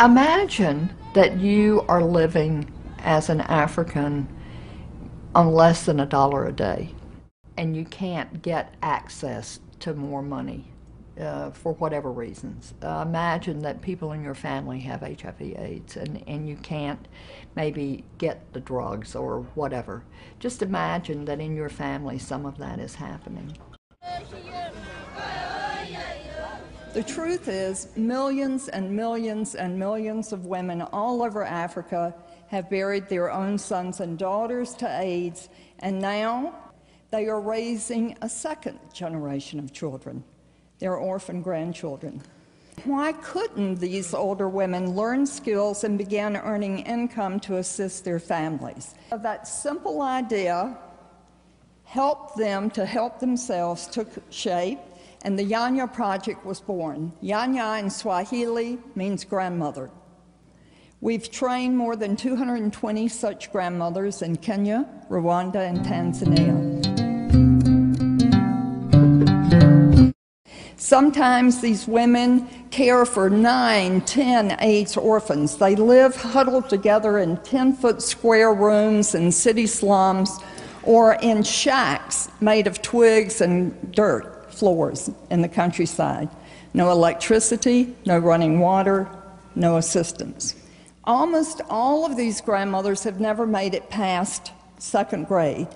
Imagine that you are living as an African on less than $1 a day, and you can't get access to more money for whatever reasons. Imagine that people in your family have HIV/AIDS and you can't maybe get the drugs or whatever. Just imagine that in your family some of that is happening. The truth is, millions and millions and millions of women all over Africa have buried their own sons and daughters to AIDS, and now they are raising a second generation of children, their orphan grandchildren. Why couldn't these older women learn skills and begin earning income to assist their families? That simple idea helped them to help themselves took shape, and the Nyanya Project was born. Nyanya in Swahili means grandmother. We've trained more than 220 such grandmothers in Kenya, Rwanda, and Tanzania. Sometimes these women care for 9, 10 AIDS orphans. They live huddled together in 10-foot square rooms in city slums or in shacks made of twigs and dirt floors in the countryside. No electricity, no running water, no assistance. Almost all of these grandmothers have never made it past 2nd grade,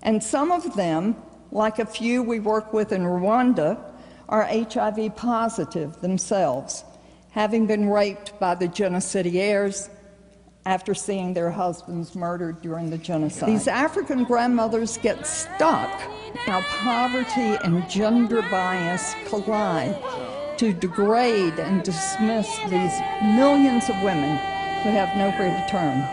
and some of them, like a few we work with in Rwanda, are HIV positive themselves, having been raped by the genocidaires after seeing their husbands murdered during the genocide. These African grandmothers get stuck. Now poverty and gender bias collide to degrade and dismiss these millions of women who have nowhere to turn.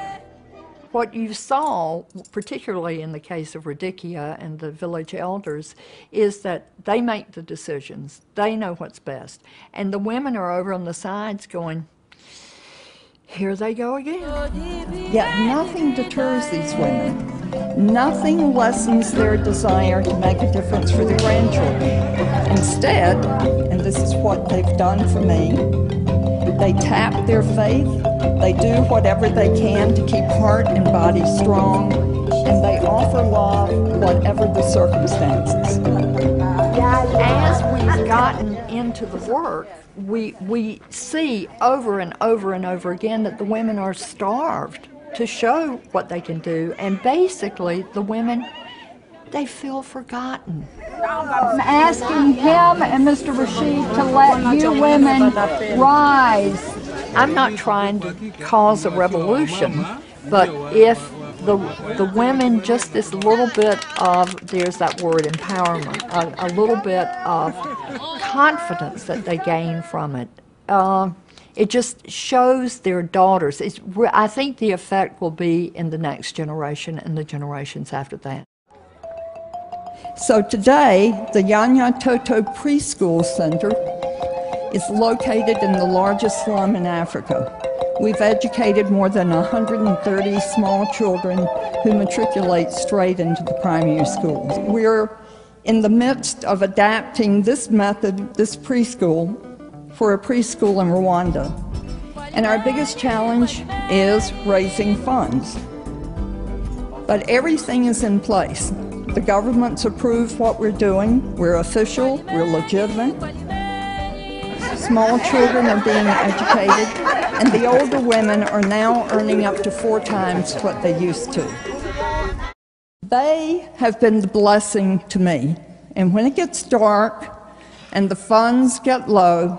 What you saw, particularly in the case of Radicchia and the village elders, is that they make the decisions. They know what's best. And the women are over on the sides going, here they go again. Yet nothing deters these women. Nothing lessens their desire to make a difference for their grandchildren. Instead, and this is what they've done for me, they tap their faith, they do whatever they can to keep heart and body strong, and they offer love whatever the circumstances. As we've gotten into the work, we see over and over and over again that the women are starved to show what they can do, and basically the women, they feel forgotten. I'm asking him and Mr. Rashid to let you women rise. I'm not trying to cause a revolution, but if the women, just this little bit of, there's that word, empowerment, a little bit of confidence that they gain from it, it just shows their daughters. I think the effect will be in the next generation and the generations after that. So today, the Nyanya Toto Preschool Center is located in the largest slum in Africa. We've educated more than 130 small children who matriculate straight into the primary schools. We're in the midst of adapting this method, this preschool, for a preschool in Rwanda. And our biggest challenge is raising funds. But everything is in place. The government's approved what we're doing. We're official, we're legitimate. Small children are being educated, and the older women are now earning up to 4 times what they used to. They have been the blessing to me, and when it gets dark and the funds get low,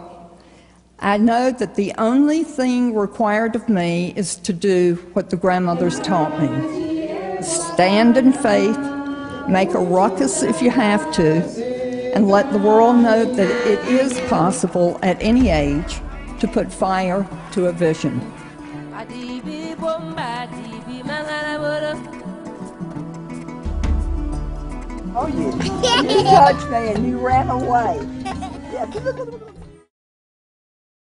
I know that the only thing required of me is to do what the grandmothers taught me. Stand in faith, make a ruckus if you have to, and let the world know that it is possible at any age to put fire to a vision. Oh, you touched me and you ran away. Yeah.